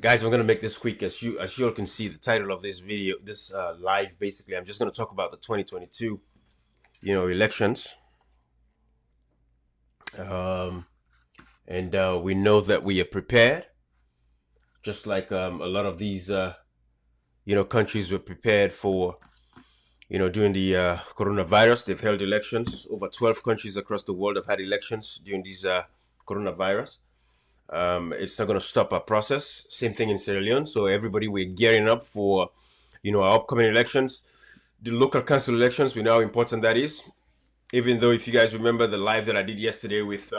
Guys, I'm gonna make this quick. As you all can see, the title of this video, this live, basically, I'm just gonna talk about the 2022, elections. And we know that we are prepared, just like a lot of these, countries were prepared for, during the coronavirus. They've held elections. Over 12 countries across the world have had elections during these coronavirus. It's not going to stop our process. Same thing in Sierra Leone. So everybody, we're gearing up for, our upcoming elections. The local council elections, we know how important that is. Even though, if you guys remember the live that I did yesterday with,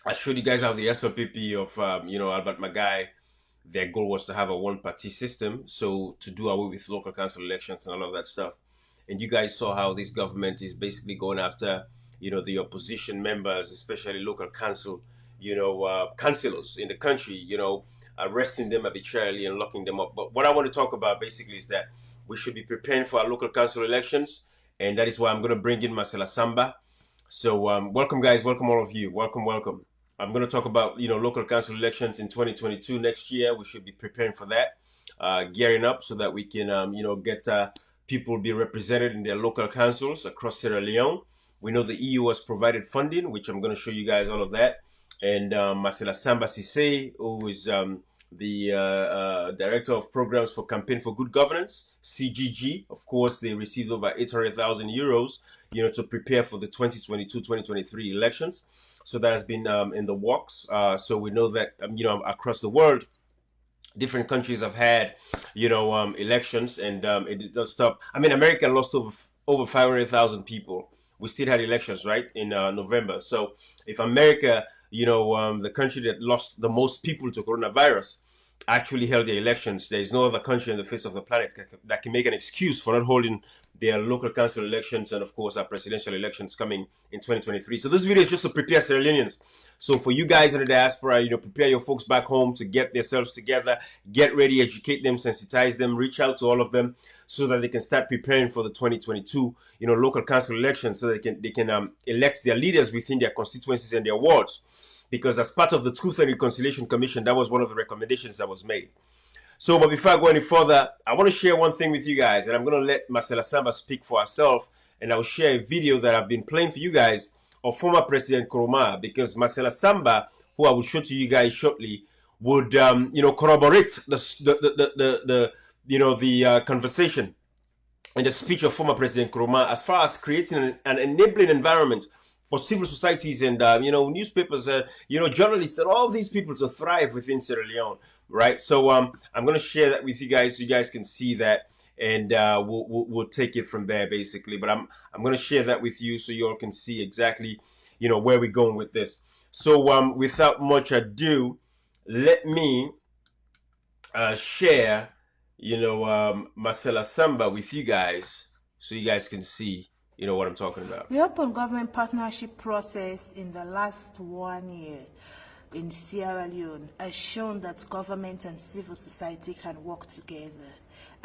I showed you guys how the SLPP of, Albert Magai, their goal was to have a one-party system. So to do away with local council elections and all of that stuff. And you guys saw how this government is basically going after, the opposition members, especially local council, councillors in the country, arresting them arbitrarily and locking them up. But what I want to talk about basically is that we should be preparing for our local council elections. And that is why I'm going to bring in Marcella Samba. So welcome, guys. Welcome, all of you. Welcome, welcome. I'm going to talk about, local council elections in 2022 next year. We should be preparing for that, gearing up so that we can, get people be represented in their local councils across Sierra Leone. We know the EU has provided funding, which I'm going to show you guys all of that. And Marcella Samba Sesay, who is the Director of Programs for Campaign for Good Governance, CGG. Of course, they received over 800,000 euros, to prepare for the 2022-2023 elections. So that has been in the works. So we know that, across the world, different countries have had, elections, and it did not stop. I mean, America lost over 500,000 people. We still had elections, right, in November. So if America, the country that lost the most people to coronavirus, actually held their elections, there is no other country on the face of the planet that can make an excuse for not holding their local council elections and, of course, our presidential elections coming in 2023. So this video is just to prepare Sierra Leoneans. So for you guys in the diaspora, prepare your folks back home to get themselves together, get ready, educate them, sensitize them, reach out to all of them so that they can start preparing for the 2022, local council elections, so they can elect their leaders within their constituencies and their wards. Because as part of the Truth and Reconciliation Commission, that was one of the recommendations that was made. So, but before I go any further, I want to share one thing with you guys, and I'm going to let Marcella Samba speak for herself, and I'll share a video that I've been playing for you guys of former President Nkrumah, because Marcella Samba, who I will show to you guys shortly, would, corroborate the conversation and the speech of former President Nkrumah as far as creating an enabling environment for civil societies and, newspapers, journalists, and all these people to thrive within Sierra Leone, right? So I'm going to share that with you guys so you guys can see that, and we'll take it from there, basically. But I'm going to share that with you so you all can see exactly, where we're going with this. So without much ado, let me share, Marcella Samba with you guys so you guys can see what I'm talking about. The open government partnership process in the last 1 year in Sierra Leone has shown that government and civil society can work together,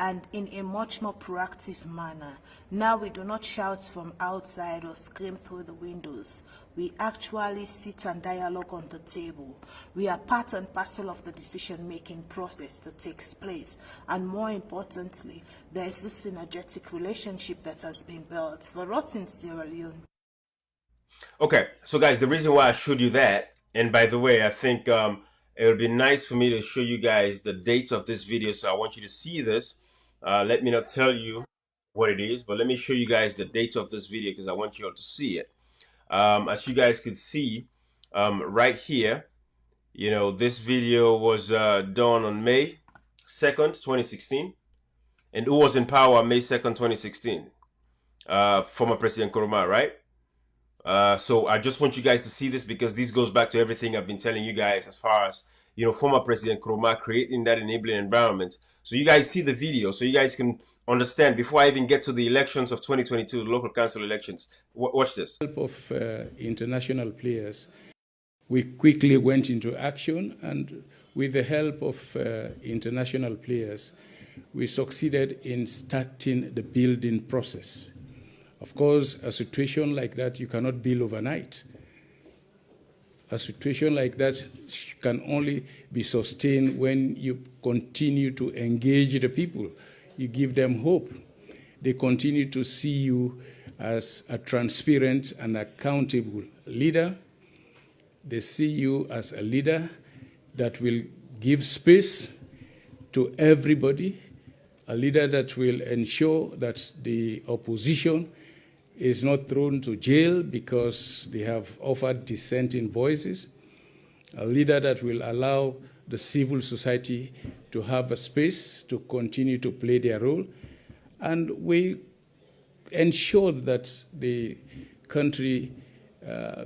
and in a much more proactive manner. Now we do not shout from outside or scream through the windows. We actually sit and dialogue on the table. We are part and parcel of the decision-making process that takes place. And more importantly, there is this synergetic relationship that has been built for us in Sierra Leone. Okay, so guys, the reason why I showed you that, and by the way, I think it would be nice for me to show you guys the date of this video, so I want you to see this. Let me not tell you what it is, but let me show you guys the date of this video because I want you all to see it. As you guys can see right here, this video was done on May 2nd, 2016. And who was in power May 2nd, 2016? Former President Nkrumah, right? So I just want you guys to see this because this goes back to everything I've been telling you guys as far as, former President Nkrumah creating that enabling environment. So you guys see the video so you guys can understand before I even get to the elections of 2022, the local council elections. Watch this. With the help of international players, we quickly went into action, and with the help of international players, we succeeded in starting the building process. Of course, a situation like that you cannot build overnight. A situation like that can only be sustained when you continue to engage the people. You give them hope. They continue to see you as a transparent and accountable leader. They see you as a leader that will give space to everybody, a leader that will ensure that the opposition is not thrown to jail because they have offered dissenting voices, a leader that will allow the civil society to have a space to continue to play their role, and we ensured that the country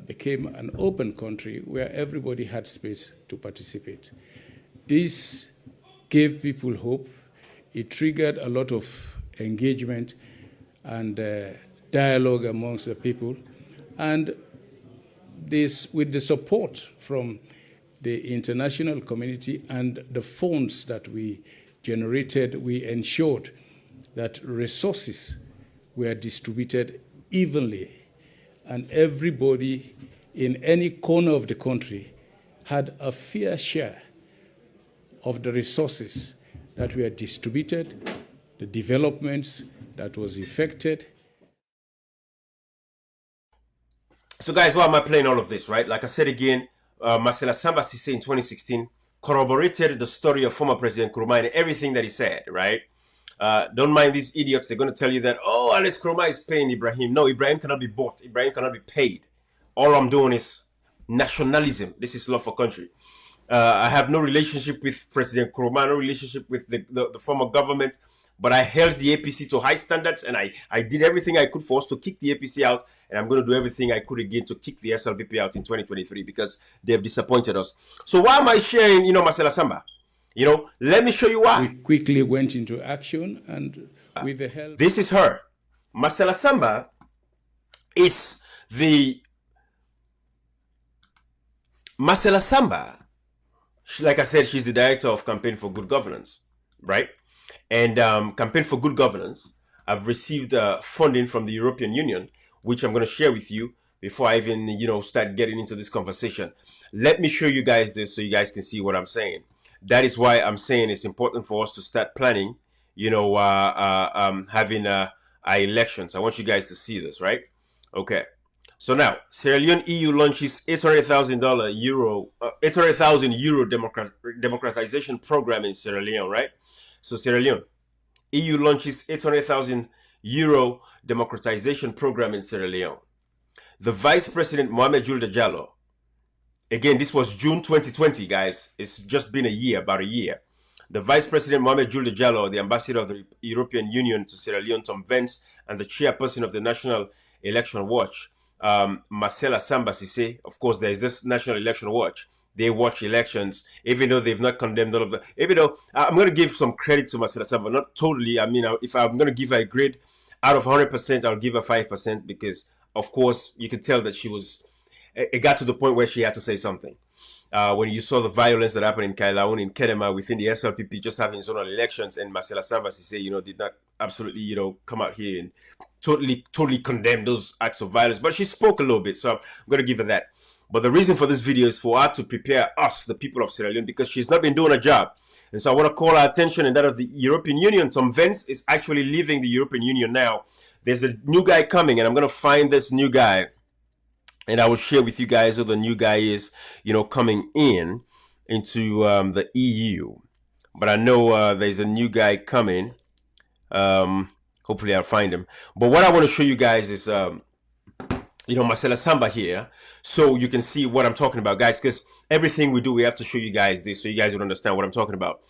became an open country where everybody had space to participate. This gave people hope. It triggered a lot of engagement and dialogue amongst the people. And this, with the support from the international community and the funds that we generated, we ensured that resources were distributed evenly, and everybody in any corner of the country had a fair share of the resources that were distributed, the developments that was effected. So guys, why am I playing all of this, right? Like I said again, Marcella Samba Sesay in 2016 corroborated the story of former President Nkrumah and everything that he said, right? Don't mind these idiots. They're going to tell you that, oh, Alex Nkrumah is paying Ibrahim. No, Ibrahim cannot be bought. Ibrahim cannot be paid. All I'm doing is nationalism. This is love for country. I have no relationship with President Nkrumah, no relationship with the former government, but I held the APC to high standards, and I did everything I could for us to kick the APC out, and I'm going to do everything I could again to kick the SLPP out in 2023 because they have disappointed us. So why am I sharing, Marcella Samba? Let me show you why. We quickly went into action, and with the help... This is her. Marcella Samba is Marcella Samba, like I said, she's the director of Campaign for Good Governance, right? And Campaign for Good Governance, I've received funding from the European Union, which I'm going to share with you before I even, start getting into this conversation. Let me show you guys this so you guys can see what I'm saying. That is why I'm saying it's important for us to start planning, having our elections. I want you guys to see this, right? Okay. So now, Sierra Leone EU launches $800,000 euro democratization program in Sierra Leone, right? So Sierra Leone, EU launches €800,000 democratization program in Sierra Leone. The Vice President Mohamed Julde Diallo, again, this was June 2020, guys. It's just been about a year. The Vice President Mohamed Julde Diallo, the Ambassador of the European Union to Sierra Leone, Tom Vance, and the Chairperson of the National Election Watch, Marcella Samba Sesay. Of course, there is this National Election Watch. They watch elections, even though they've not condemned all of them. Even though I'm going to give some credit to Marcella Samba, not totally. I mean, if I'm going to give her a grade out of 100%, I'll give her 5% because, of course, you could tell that it got to the point where she had to say something. When you saw the violence that happened in Kailaun, in Kenema, within the SLPP just having zonal elections, and Marcella Samba Sesay, did not absolutely, come out here and totally condemn those acts of violence. But she spoke a little bit, so I'm going to give her that. But the reason for this video is for her to prepare us, the people of Sierra Leone, because she's not been doing a job. And so I want to call our attention and that of the European Union. Tom Vance is actually leaving the European Union now. There's a new guy coming, and I'm going to find this new guy. And I will share with you guys who the new guy is, coming into the EU. But I know there's a new guy coming. Hopefully I'll find him. But what I want to show you guys is, Marcella Samba here. So you can see what I'm talking about, guys, because everything we do, we have to show you guys this so you guys would understand what I'm talking about.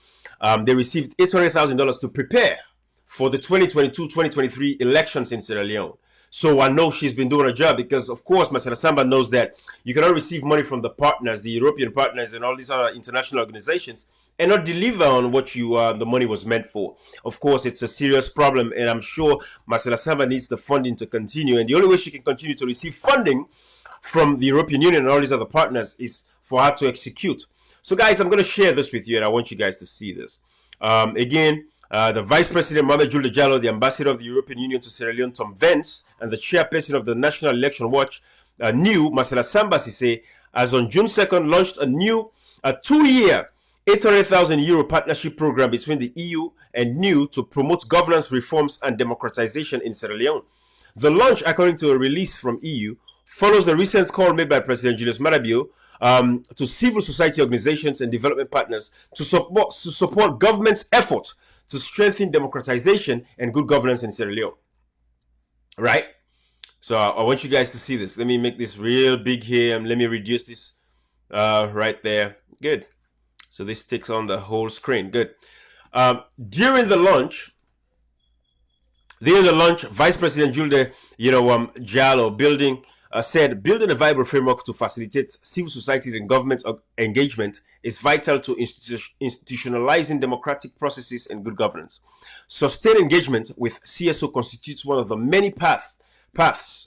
They received $800,000 to prepare for the 2022-2023 elections in Sierra Leone. So I know she's been doing her job because, of course, Marcella Samba knows that you cannot receive money from the partners, the European partners and all these other international organizations and not deliver on what the money was meant for. Of course, it's a serious problem, and I'm sure Marcella Samba needs the funding to continue. And the only way she can continue to receive funding from the European Union and all these other partners is for her to execute. So, guys, I'm going to share this with you, and I want you guys to see this. The Vice President Mohamed Julde Diallo, the Ambassador of the European Union to Sierra Leone, Tom Vance, and the Chairperson of the National Election Watch, N.E.W, Marcella Samba Sesay, has on June 2nd launched a new 2-year €800,000 partnership program between the EU and N.E.W. to promote governance reforms and democratization in Sierra Leone. The launch, according to a release from EU, follows a recent call made by President Julius Maada to civil society organizations and development partners to support government's effort to strengthen democratization and good governance in Sierra Leone. Right? So I want you guys to see this. Let me make this real big here and let me reduce this right there. Good. So this takes on the whole screen. Good. During the launch, Vice President Julde, Jallo said building a viable framework to facilitate civil society and government engagement is vital to institutionalizing democratic processes and good governance. Sustained engagement with CSO constitutes one of the many paths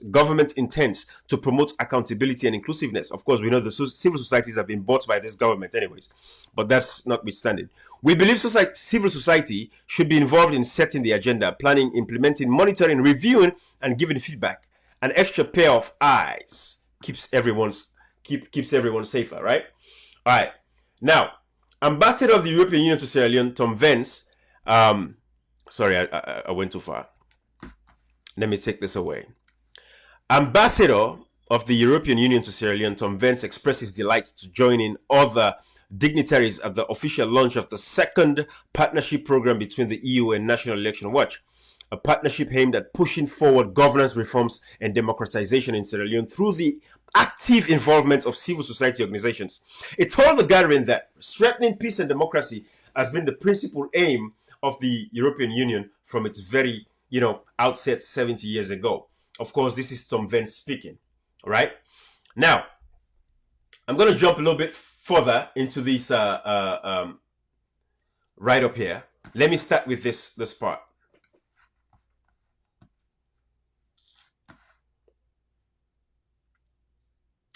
government intends to promote accountability and inclusiveness. Of course, we know the civil societies have been bought by this government anyways, but that's notwithstanding. We believe civil society should be involved in setting the agenda, planning, implementing, monitoring, reviewing, and giving feedback. An extra pair of eyes keeps everyone safer, right? All right. Now, Ambassador of the European Union to Sierra Leone, Tom Vance, sorry, I went too far. Let me take this away. Ambassador of the European Union to Sierra Leone, Tom Vance, expressed his delight to join in other dignitaries at the official launch of the second partnership program between the EU and National Election Watch, a partnership aimed at pushing forward governance reforms and democratization in Sierra Leone through the active involvement of civil society organizations. It told the gathering that strengthening peace and democracy has been the principal aim of the European Union from its very outset 70 years ago. Of course, this is Tom Vance speaking, right? Now, I'm going to jump a little bit further into this right up here. Let me start with this part.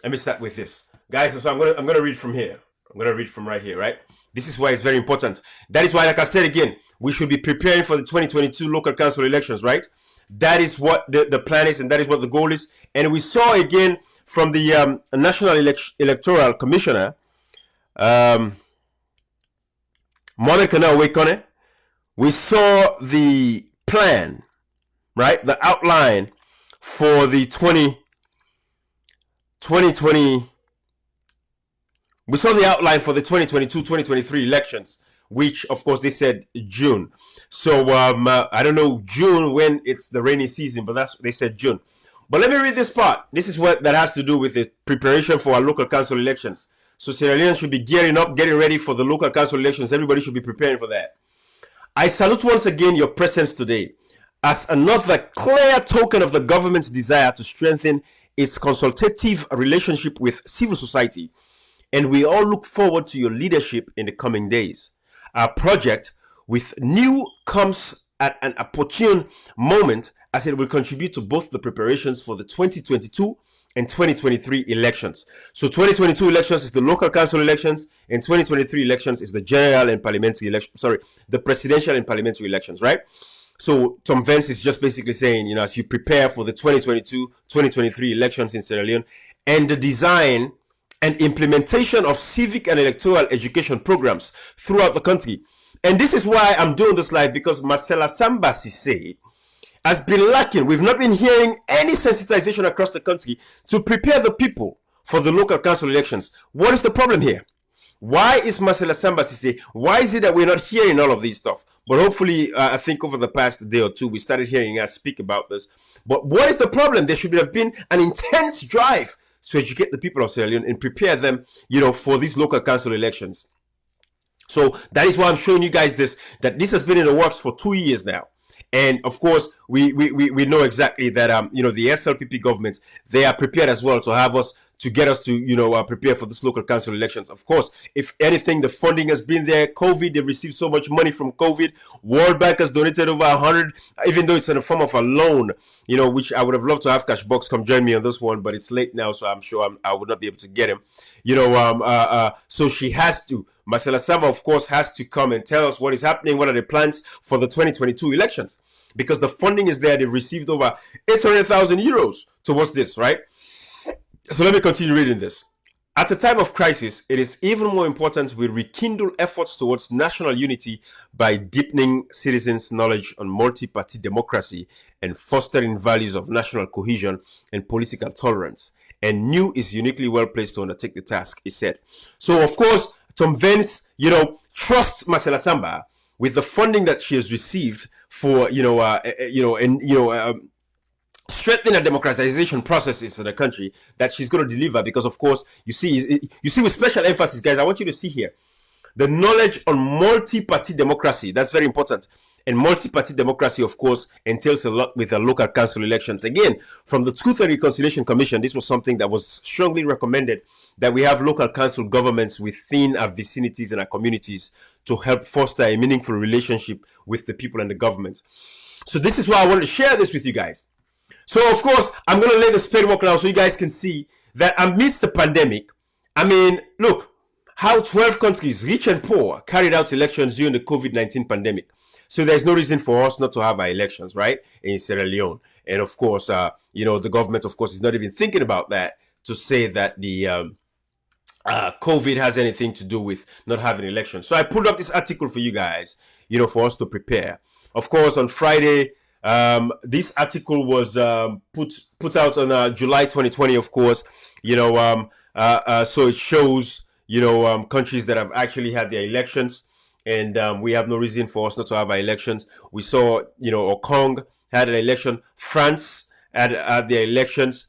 Let me start with this. Guys, so I'm going to read from here. I'm going to read from right here, right? This is why it's very important. That is why, like I said again, we should be preparing for the 2022 local council elections, right? That is what the plan is, and that is what the goal is. And we saw again from the National Electoral Commissioner, Mohamed Kana Wekone, we saw the plan, right? The outline for the 2020. We saw the outline for the 2022-2023 elections, which, of course, they said June. So I don't know June when it's the rainy season, but they said June. But let me read this part. This is what that has to do with the preparation for our local council elections. So Sierra Leone should be gearing up, getting ready for the local council elections. Everybody should be preparing for that. I salute once again your presence today as another clear token of the government's desire to strengthen its consultative relationship with civil society. And we all look forward to your leadership in the coming days. Our project with N.E.W. comes at an opportune moment as it will contribute to both the preparations for the 2022 and 2023 elections. So 2022 elections is the local council elections, and 2023 elections is the general and parliamentary elections. Sorry, the presidential and parliamentary elections, right? So Tom Vance is just basically saying, as you prepare for the 2022-2023 elections in Sierra Leone and the design and implementation of civic and electoral education programs throughout the country. And this is why I'm doing this live, because Marcella Samba Sesay has been lacking. We've not been hearing any sensitization across the country to prepare the people for the local council elections. What is the problem here? Why is Marcella Samba Sesay? Why is it that we're not hearing all of these stuff? But hopefully, I think over the past day or two, we started hearing her speak about this. But what is the problem? There should have been an intense drive to educate the people of Sierra Leone and prepare them, for these local council elections. So that is why I'm showing you guys this, that this has been in the works for 2 years now. And of course, we know exactly that, the SLPP government, they are prepared as well to have us, to get us to, prepare for this local council elections. Of course, if anything, the funding has been there. COVID, they've received so much money from COVID. World Bank has donated over 100, even though it's in the form of a loan, which I would have loved to have Cashbox come join me on this one, but it's late now, so I'm sure I would not be able to get him. So she has to. Marcella Samba, of course, has to come and tell us what is happening, what are the plans for the 2022 elections, because the funding is there. They've received over 800,000 euros towards this, right? So let me continue reading this. At a time of crisis, it is even more important we rekindle efforts towards national unity by deepening citizens' knowledge on multi-party democracy and fostering values of national cohesion and political tolerance. And N.E.W is uniquely well placed to undertake the task, he said. So, of course, Tom Vance, trusts Marcella Samba with the funding that she has received for, strengthen the democratization processes in the country that she's going to deliver, because of course you see with special emphasis, guys, I want you to see here the knowledge on multi-party democracy. That's very important. And multi-party democracy, of course, entails a lot with the local council elections. Again, from the Truth and Reconciliation Commission, this was something that was strongly recommended, that we have local council governments within our vicinities and our communities to help foster a meaningful relationship with the people and the government. So this is why I wanted to share this with you guys. So, of course, I'm going to lay the spadework now so you guys can see that amidst the pandemic, I mean, look, how 12 countries, rich and poor, carried out elections during the COVID-19 pandemic. So there's no reason for us not to have our elections, right, in Sierra Leone. And, of course, the government, of course, is not even thinking about that to say that the COVID has anything to do with not having elections. So I pulled up this article for you guys, for us to prepare. Of course, on Friday, this article was put out on July 2020, of course, so it shows, countries that have actually had their elections, and we have no reason for us not to have our elections. We saw, Hong Kong had an election, France had their elections,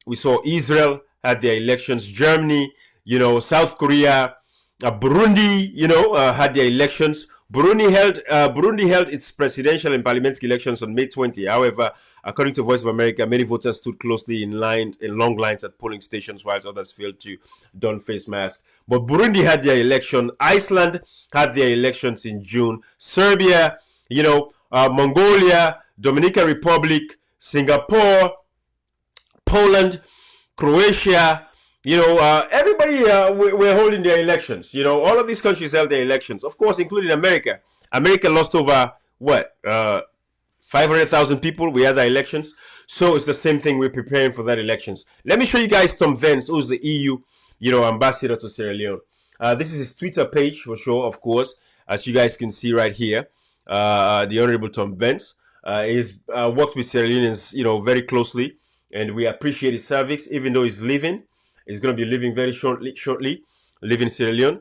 we saw Israel had their elections, Germany, South Korea, Burundi, had their elections. Burundi held its presidential and parliamentary elections on May 20. However, according to Voice of America, many voters stood closely in long lines at polling stations, while others failed to don face masks. But Burundi had their election. Iceland had their elections in June. Serbia, Mongolia, Dominican Republic, Singapore, Poland, Croatia. Everybody we're holding their elections. All of these countries held their elections, of course, including America. America lost over 500,000 people. We had our elections, so it's the same thing. We're preparing for that elections. Let me show you guys Tom Vance, who's the EU, ambassador to Sierra Leone. This is his Twitter page for sure, of course, as you guys can see right here. The Honorable Tom Vance he's worked with Sierra Leoneans, very closely, and we appreciate his service, even though he's leaving. He's going to be leaving very shortly, leaving Sierra Leone.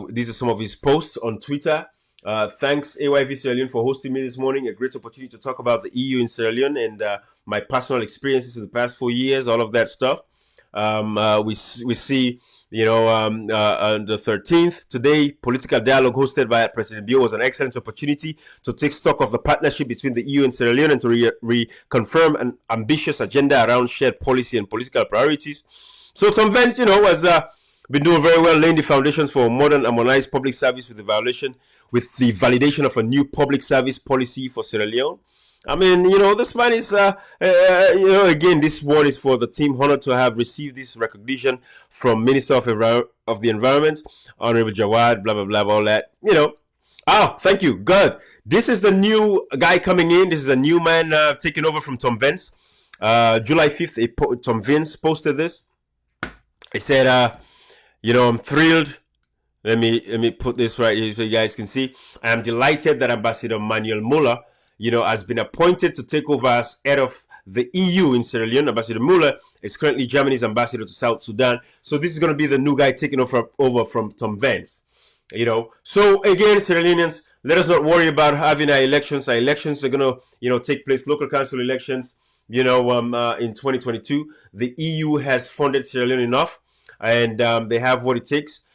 These are some of his posts on Twitter. Thanks, AYV Sierra Leone, for hosting me this morning. A great opportunity to talk about the EU in Sierra Leone and my personal experiences in the past 4 years, all of that stuff. We see, on the 13th, today, political dialogue hosted by President Bio was an excellent opportunity to take stock of the partnership between the EU and Sierra Leone and to reconfirm an ambitious agenda around shared policy and political priorities. So Tom Vance, has been doing very well, laying the foundations for a modern, harmonized public service with the validation of a new public service policy for Sierra Leone. I mean, this man is, again, this one is for the team, honored to have received this recognition from Minister of the Environment, Honorable Jawad, blah, blah, blah, all that, thank you, good. This is the new guy coming in. This is a new man taking over from Tom Vance. July 5th, Tom Vance posted this. He said, I'm thrilled. Let me put this right here so you guys can see. I am delighted that Ambassador Manuel Muller, has been appointed to take over as head of the EU in Sierra Leone. Ambassador Muller is currently Germany's ambassador to South Sudan. So this is going to be the new guy taking over from Tom Vance. So again, Sierra Leoneans, let us not worry about having our elections. Our elections are going to, take place, local council elections. In 2022, the EU has funded Sierra Leone enough, and they have what it takes,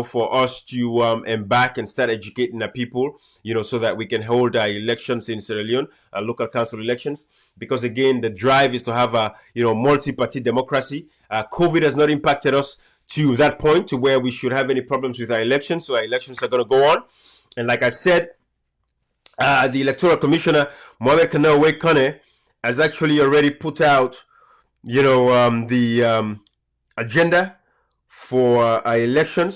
for us to embark and start educating our people, so that we can hold our elections in Sierra Leone, local council elections. Because again, the drive is to have a, multi-party democracy. COVID has not impacted us to that point to where we should have any problems with our elections. So our elections are going to go on. And like I said, the Electoral Commissioner, Mohamed Kanaway Kane, has actually already put out, the agenda for our elections.